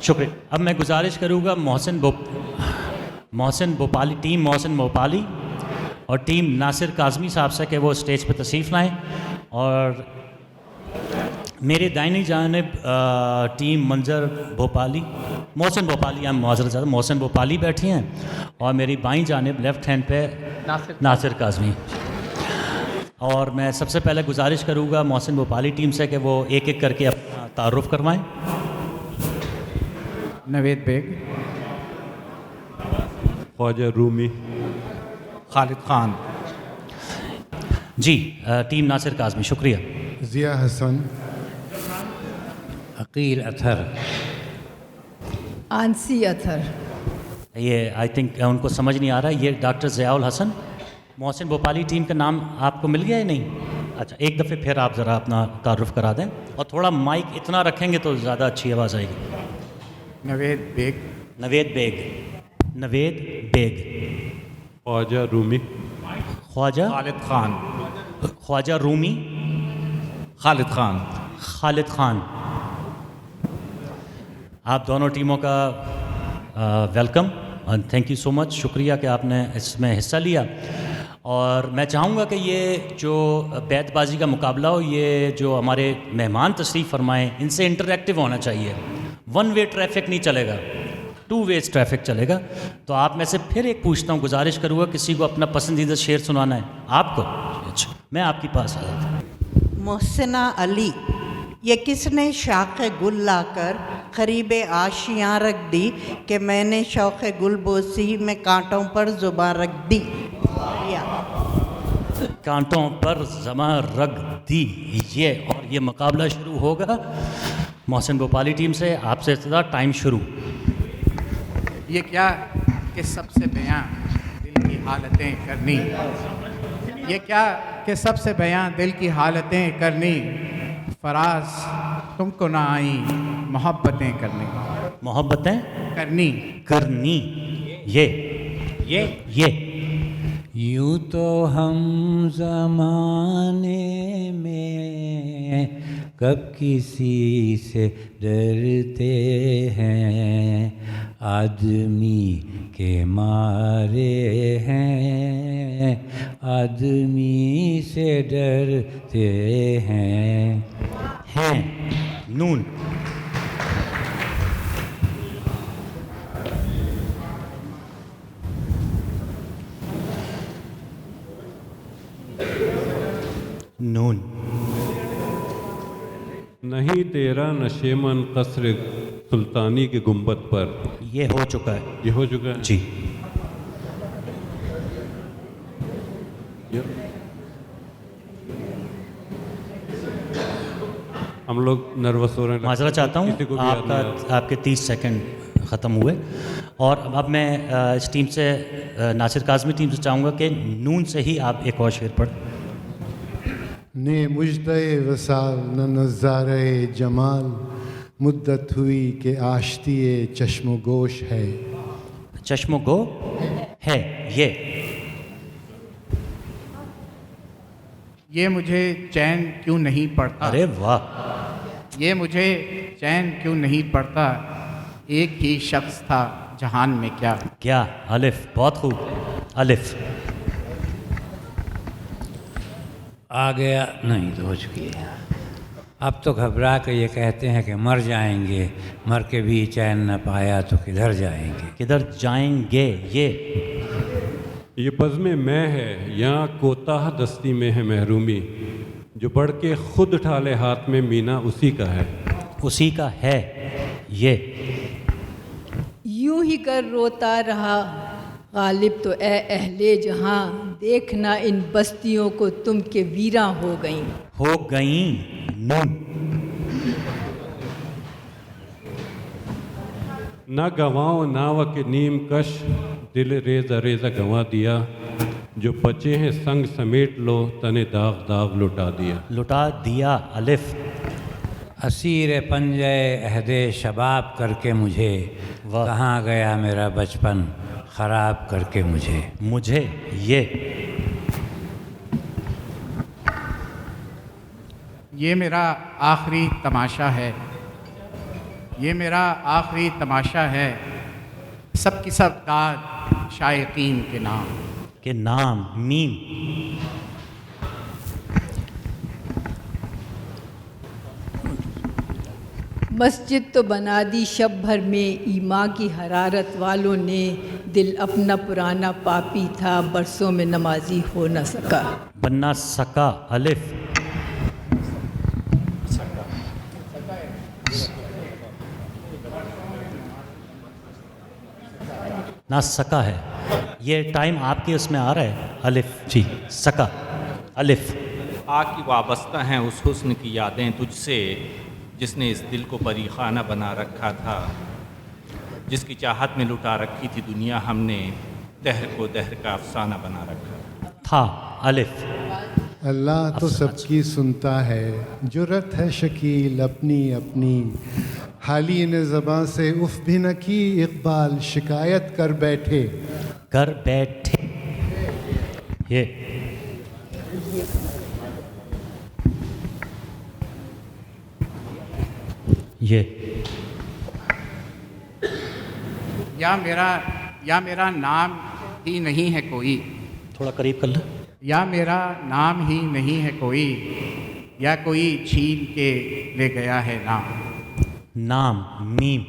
شکریہ. اب میں گزارش کروں گا محسن بھوپالی، ٹیم محسن بھوپالی اور ٹیم ناصر کاظمی صاحب سے کہ وہ اسٹیج پہ تشریف لائیں. اور میرے دائنی جانب ٹیم محسن بھوپالی محسن بھوپالی بیٹھی ہیں، اور میری بائیں جانب لیفٹ ہینڈ پہ ناصر کاظمی. اور میں سب سے پہلے گزارش کروں گا محسن بھوپالی ٹیم سے کہ وہ ایک ایک کر کے اپنا تعارف کروائیں. نوید بیگ، خواجہ رومی، خالد خان. جی ٹیم ناصر کاظمی. شکریہ. ضیاء حسن، عقیل اطہر، آنسی اطہر. یہ آئی تھنک ان کو سمجھ نہیں آ رہا. یہ ڈاکٹر ضیاء الحسن. محسن بھوپالی ٹیم کا نام آپ کو مل گیا یا نہیں؟ اچھا ایک دفعہ پھر آپ ذرا اپنا تعارف کرا دیں، اور تھوڑا مائک اتنا رکھیں گے تو زیادہ اچھی آواز آئے گی. نوید بیگ، نوید بیگ. خواجہ رومی، خالد خان، خواجہ رومی، خالد خان. خالد خان. آپ دونوں ٹیموں کا welcome and thank you so much. شکریہ کہ آپ نے اس میں حصہ لیا. اور میں چاہوں گا کہ یہ جو بیت بازی کا مقابلہ ہو، یہ جو ہمارے مہمان تشریف فرمائیں ان سے انٹریکٹیو ہونا چاہیے. ون وے ٹریفک نہیں چلے گا، ٹو ویز ٹریفک چلے گا. تو آپ میں سے پھر ایک پوچھتا ہوں، گزارش کروں گا کسی کو اپنا پسندیدہ شعر سنانا ہے آپ کو. اچھا میں آپ کے پاس آیا تھا. محسنہ علی، یہ کس نے شاخ گل لا کر قریب آشیاں رکھ دی کہ میں نے شوق گل بوسی میں کانٹوں پر زباں رکھ دی. کانٹوں پر زباں رکھ دی. یہ مقابلہ شروع ہوگا محسن بھوپالی ٹیم سے. آپ سے ابتدا، ٹائم شروع. یہ کیا کہ سب سے بیاں دل کی حالتیں کرنی، یہ کیا کہ سب سے بیاں دل کی حالتیں کرنی، فراز تم کو نہ آئیں محبتیں کرنی. محبتیں کرنی. یہ یوں تو ہم زمانے میں کب کسی سے ڈرتے ہیں، آدمی کے مارے ہیں، آدمی سے ڈرتے ہیں. نون. نون. نہیں تیرا نشیمن قصر سلطانی کے گنبد پر. یہ ہو چکا ہے. یہ ہو چکا ہے جی. ہم لوگ نروس ہو رہے ہیں. معذرت چاہتا ہوں، کسی کو بھی یاد نہیں آ رہا. آپ کے 30 سیکنڈ ختم ہوئے. اور اب میں اس ٹیم سے ناصر کاظمی ٹیم سے چاہوں گا کہ نون سے ہی آپ ایک اور شعر پڑھ. نے مژدہ وصال نہ نظارہ جمال، مدت ہوئی کہ آشتی چشم و گوش ہے. چشم و گو ہے. یہ مجھے چین کیوں نہیں پڑتا. ارے واہ. یہ مجھے چین کیوں نہیں پڑتا، ایک ہی شخص تھا جہان میں کیا. الف. بہت خوب. الف. آ گیا نہیں تو ہو چکی ہے. اب تو گھبرا کے یہ کہتے ہیں کہ مر جائیں گے، مر کے بھی چین نہ پایا تو کدھر جائیں گے. یہ بزم میں ہے یہاں کوتاہ دستی میں ہے محرومی، جو بڑھ کے خود ڈھالے ہاتھ میں مینا اسی کا ہے. یہ یوں ہی کر روتا رہا غالب تو اے اہل جہاں، دیکھنا ان بستیوں کو تم کے ویراں ہو گئیں. نون. نہ گنواؤ ناو کے نیم کش، دل ریزہ ریزہ گنوا دیا، جو بچے ہیں سنگ سمیٹ لو، تنے داغ داغ لٹا دیا. الف. اسیر پنجے عہد شباب کر کے مجھے، کہاں گیا میرا بچپن خراب کر کے مجھے. یہ میرا آخری تماشا ہے، یہ میرا آخری تماشا ہے، سب کی سب داد شائقین کے نام. کے نام میم. مسجد تو بنا دی شب بھر میں ایمان کی حرارت والوں نے، دل اپنا پرانا پاپی تھا برسوں میں نمازی ہو نہ سکا. بننا سکا الف. نہ سکا ہے، یہ ٹائم آپ کے اس میں آ رہا ہے الف. جی سکا الف. آ کی وابستہ ہیں اس حسن کی یادیں تجھ سے، جس نے اس دل کو پری خانہ بنا رکھا تھا، جس کی چاہت میں لٹا رکھی تھی دنیا ہم نے، دہر کو دہر کا افسانہ بنا رکھا تھا الف. اللہ تو سب کی سنتا ہے، جرت ہے شکیل اپنی اپنی، حالی نے زباں سے اف بھی نہ کی، اقبال شکایت کر بیٹھے. کر بیٹھے. یہ یا میرا نام ہی نہیں ہے کوئی، تھوڑا قریب کر لیں. یا میرا نام ہی نہیں ہے کوئی، یا کوئی چھین کے لے گیا ہے نام. نام میم.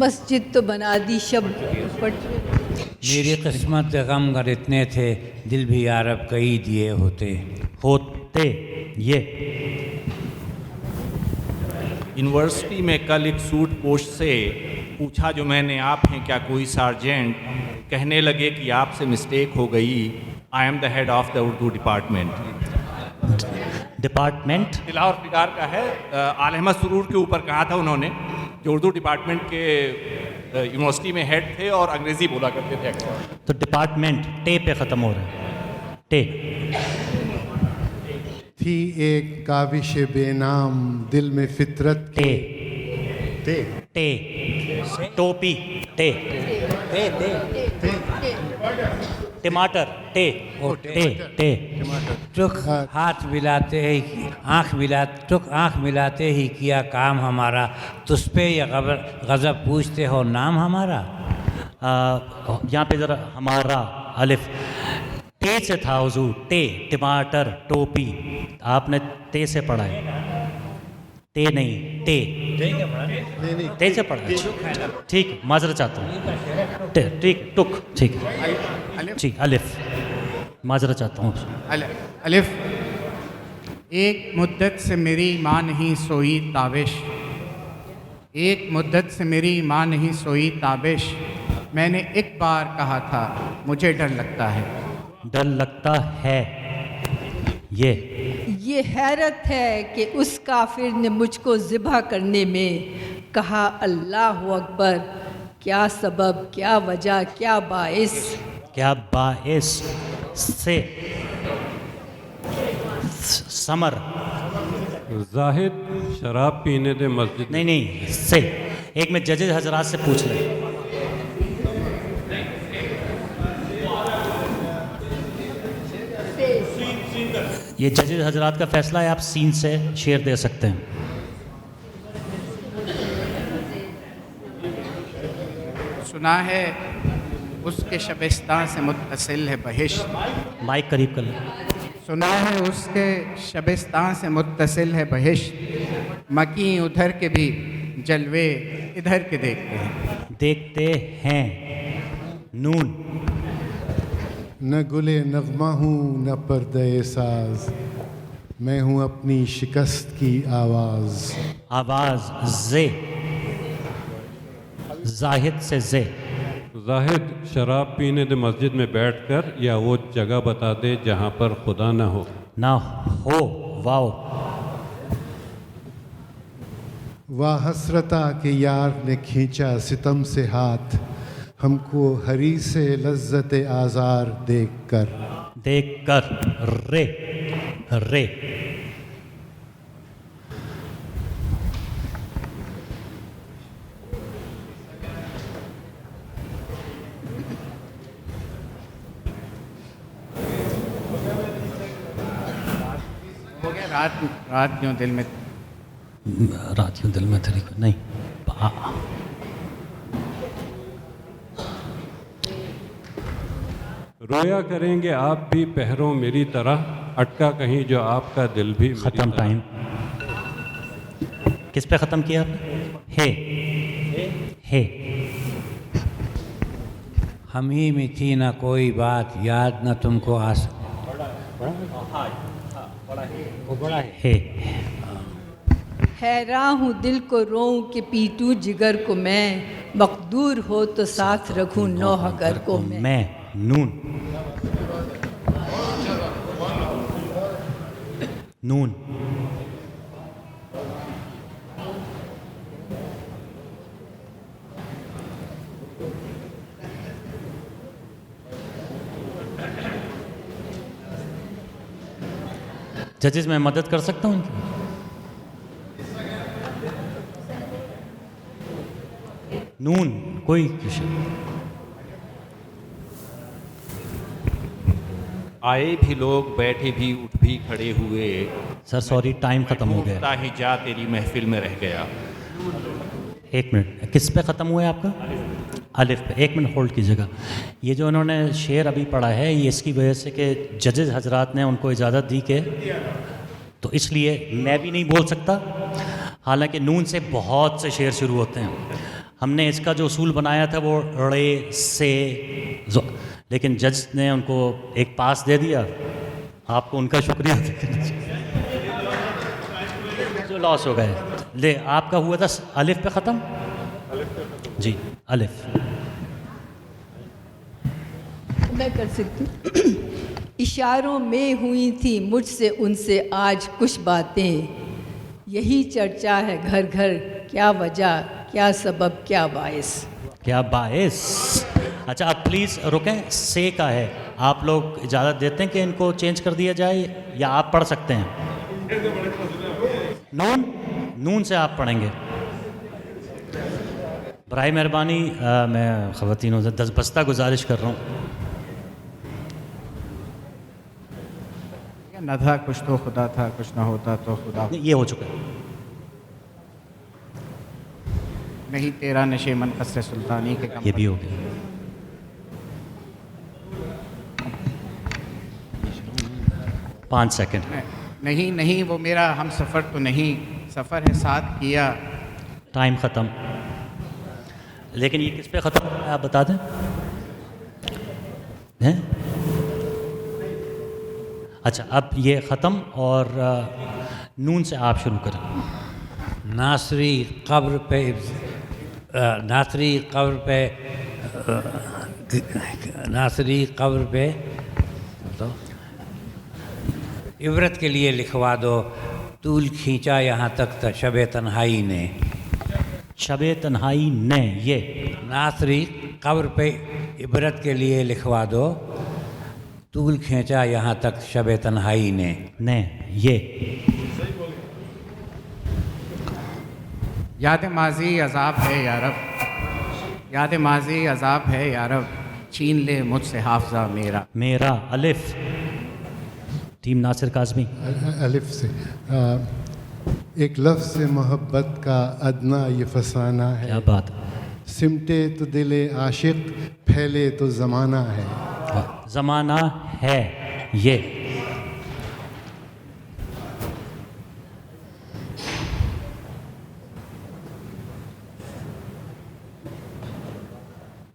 مسجد تو بنا دی شب. میری قسمت غم گر اتنے تھے، دل بھی یارب کئی دیے ہوتے. ہوتے. یہ یونیورسٹی میں کل ایک سوٹ پوش سے پوچھا جو میں نے، آپ ہیں کیا کوئی سارجنٹ؟ کہنے لگے کہ آپ سے مسٹیک ہو گئی، I am the head of the Urdu department. Department Lahore فگار کا ہے. آل احمد سرور کے اوپر کہا تھا انہوں نے، جو اردو ڈپارٹمنٹ کے یونیورسٹی میں ہیڈ تھے اور انگریزی بولا کرتے تھے اکثر. تو ڈپارٹمنٹ ٹے پہ ختم ہو رہا ہے. ٹے. تھی ایک کاوش بے نام دل میں فطرت ٹے. ٹے ٹے. ٹوپی. ٹے. ٹماٹر. ٹے. ٹے. ٹے. ٹک ہاتھ ملاتے ہی ٹک آنکھ ملاتے ہی کیا کام ہمارا، تس پہ یا غضب پوچھتے ہو نام ہمارا. یہاں پہ ذرا ہمارا الف. ٹے سے تھا حضور. ٹے ٹماٹر ٹوپی، آپ نے تے سے پڑھا ہے. ٹے نہیں ٹے. تے سے پڑھا ہے. ٹھیک معذرت چاہتا ہوں. ٹھیک ٹک. ٹھیک ٹھیک الف. معذرت چاہتا ہوں. الف. ایک مدت سے میری ماں نہیں سوئی تابش، ایک مدت سے میری ماں نہیں سوئی تابش، میں نے ایک بار کہا تھا مجھے ڈر لگتا ہے. ڈر لگتا ہے. یہ حیرت ہے کہ اس کافر نے مجھ کو ذبح کرنے میں کہا اللہ اکبر، کیا سبب، کیا وجہ، کیا باعث. کیا باعث سے سمر. زاہد شراب پینے دے مسجد. نہیں سے. ایک میں ججز حضرات سے پوچھ لیں. یہ ججز حضرات کا فیصلہ ہے، آپ سین سے شیئر دے سکتے ہیں. سنا ہے اس کے شبستان سے متصل ہے بہشت. مائک قریب کر لیں. سنا ہے اس کے شبستان سے متصل ہے بہشت، مکیں ادھر کے بھی جلوے ادھر کے دیکھتے ہیں. دیکھتے ہیں. نون. نہ گلے نغمہ ہوں نہ پردہ ساز، میں ہوں اپنی شکست کی آواز. آواز. زے. زاہد سے زے. زاہد شراب پینے دے مسجد میں بیٹھ کر یا وہ جگہ بتا دے جہاں پر خدا نہ ہو. نہ ہو. واو. واہ حسرتا کہ یار نے کھینچا ستم سے ہاتھ، ہم کو ہری سے لذت آزار دیکھ کر. دیکھ کر. رے. رے. ہو گیا. رات جو دل میں رات یوں دل میں تیری کو نہیں رویا کریں گے آپ بھی پہروں میری طرح، اٹکا کہیں جو آپ کا دل بھی میری ختم طرح۔ ٹائم کس پہ ختم کیا آپ نے؟ ہے ہم ہی میں تھی نہ کوئی بات، یاد نہ تم کو ہے حیراں ہوں دل کو روؤں کہ پیٹوں جگر کو میں، مقدور ہو تو ساتھ رکھوں نوح گر کو میں۔ نون نون ججز میں مدد کر سکتا ہوں ان کی؟ نون کوئی آئے بھی لوگ، بیٹھے بھی، اٹھ بھی کھڑے ہوئے، سر سوری ٹائم ختم ہو گیا۔ ڈھونڈتا ہی جا تیری محفل میں رہ گیا۔ ایک منٹ، کس پہ ختم ہوا ہے آپ کا؟ الف پہ۔ ایک منٹ ہولڈ کیجیے گا۔ یہ جو انہوں نے شعر ابھی پڑھا ہے یہ اس کی وجہ سے کہ ججز حضرات نے ان کو اجازت دی کہ، تو اس لیے میں بھی نہیں بول سکتا، حالانکہ نون سے بہت سے شعر شروع ہوتے ہیں۔ ہم نے اس کا جو اصول بنایا تھا وہ رے سے، لیکن جج نے ان کو ایک پاس دے دیا۔ آپ کو ان کا شکریہ جو لاس ہو گئے۔ لے آپ کا ہوا تھا الف پہ ختم؟ جی الف۔ میں کر سکتی ہوں۔ اشاروں میں ہوئی تھی مجھ سے ان سے آج کچھ باتیں، یہی چرچا ہے گھر گھر، کیا وجہ کیا سبب کیا باعث۔ کیا باعث؟ اچھا آپ پلیز رکیں، سے کا ہے، آپ لوگ اجازت دیتے ہیں کہ ان کو چینج کر دیا جائے یا آپ پڑھ سکتے ہیں؟ نون سے آپ پڑھیں گے۔ برائے مہربانی میں خواتینوں سے دستبستہ گزارش کر رہا ہوں۔ نہ تھا کچھ تو خدا تھا، کچھ نہ ہوتا تو خدا یہ ہو چکا ہے۔ نہیں تیرا نشے من قصر سلطانی کے کم یہ بھی ہو گیا۔ پانچ سیکنڈ۔ نہیں وہ میرا ہم سفر تو نہیں، سفر ہے ساتھ کیا۔ ٹائم ختم۔ لیکن یہ کس پہ ختم ہے آپ بتا دیں؟ اچھا اب یہ ختم، اور نون سے آپ شروع کریں۔ ناصری قبر پہ عبرت کے لیے لکھوا دو، طول کھینچا یہاں تک شب تنہائی نے۔ شب تنہائی نے، یہ ناصری قبر پہ عبرت کے لیے لکھوا دو، طول کھینچا یہاں تک شب تنہائی نے، یہ یاد ماضی عذاب ہے یا رب، یاد ماضی عذاب ہے یا رب، چھین لے مجھ سے حافظہ میرا۔ الف۔ ٹیم ناصر کاظمی۔ الف سے ایک لفظ سے محبت کا ادنا یہ فسانہ ہے، کیا بات، سمٹے تو دل عاشق، پھیلے تو زمانہ ہے۔ زمانہ ہے، یہ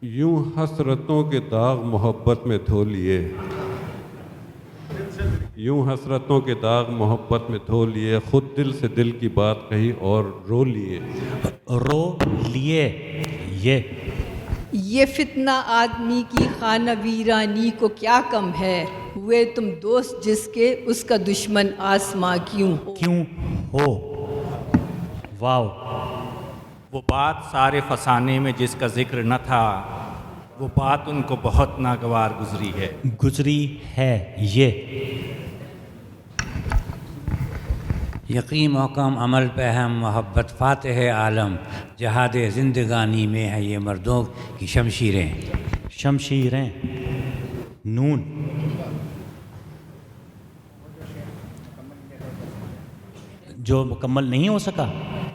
یوں حسرتوں کے داغ محبت میں دھو لیے، یوں حسرتوں کے داغ محبت میں دھو لیے، خود دل سے دل کی بات کہی اور رو لیے۔ یہ فتنہ آدمی کی خانہ ویرانی کو کیا کم ہے، ہوئے تم دوست جس کے اس کا دشمن آسماں کیوں ہو۔ واو۔ وہ بات سارے فسانے میں جس کا ذکر نہ تھا، وہ بات ان کو بہت ناگوار گزری ہے، یہ یقین محکم عمل پہ ہم محبت فاتح عالم، جہاد زندگانی میں ہے یہ مردوں کی شمشیریں۔ جو مکمل نہیں ہو سکا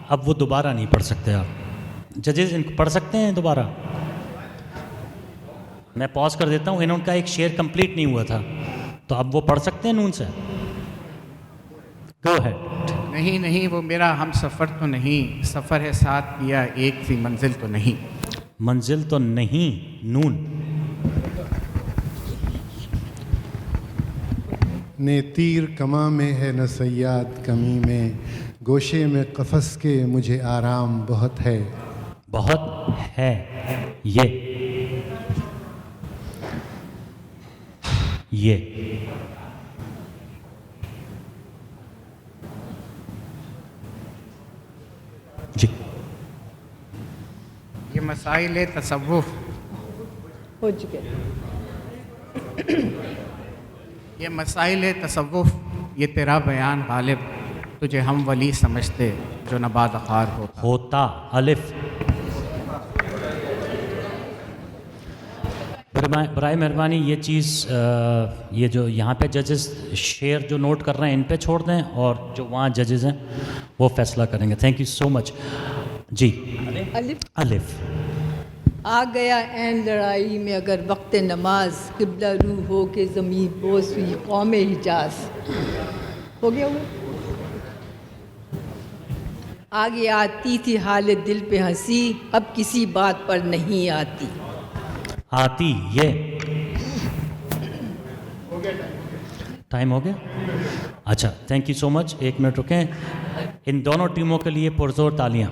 اب وہ دوبارہ نہیں پڑھ سکتے آپ. ججز ان کو پڑھ سکتے ہیں دوبارہ؟ میں پاز کر دیتا ہوں. ان کا ایک شعر کمپلیٹ نہیں ہوا تھا تو اب وہ پڑھ سکتے ہیں نون سے؟ گو ہیڈ. نہیں وہ میرا ہم سفر تو نہیں، سفر ہے ساتھ کیا ایک سی منزل تو نہیں. منزل تو نہیں، نون. نے تیر کماں میں ہے نہ صیاد کمی میں، گوشے میں قفس کے مجھے آرام بہت ہے. بہت ہے یہ جی. یہ مسائل تصوف، ہو چکے. یہ مسائل تصوف، یہ تیرا بیان غالب، تجھے ہم ولی سمجھتے جو نباد خار ہوتا. الف. برائے مہربانی یہ چیز یہ جو یہاں پہ ججز شعر جو نوٹ کر رہے ہیں ان پہ چھوڑ دیں، اور جو وہاں ججز ہیں وہ فیصلہ کریں گے. تھینک یو سو مچ. جی. الف. آ گیا این لڑائی میں اگر وقت نماز، قبلہ روح ہو کے زمین بوس ہوئی قوم حجاز. ہو گیا وہ. آگے آتی تھی حالت دل پہ ہنسی، اب کسی بات پر نہیں آتی. آتی یہ ٹائم ہو گیا. اچھا thank you so much. 1 minute رکیں. ان دونوں ٹیموں کے لیے پرزور تالیاں.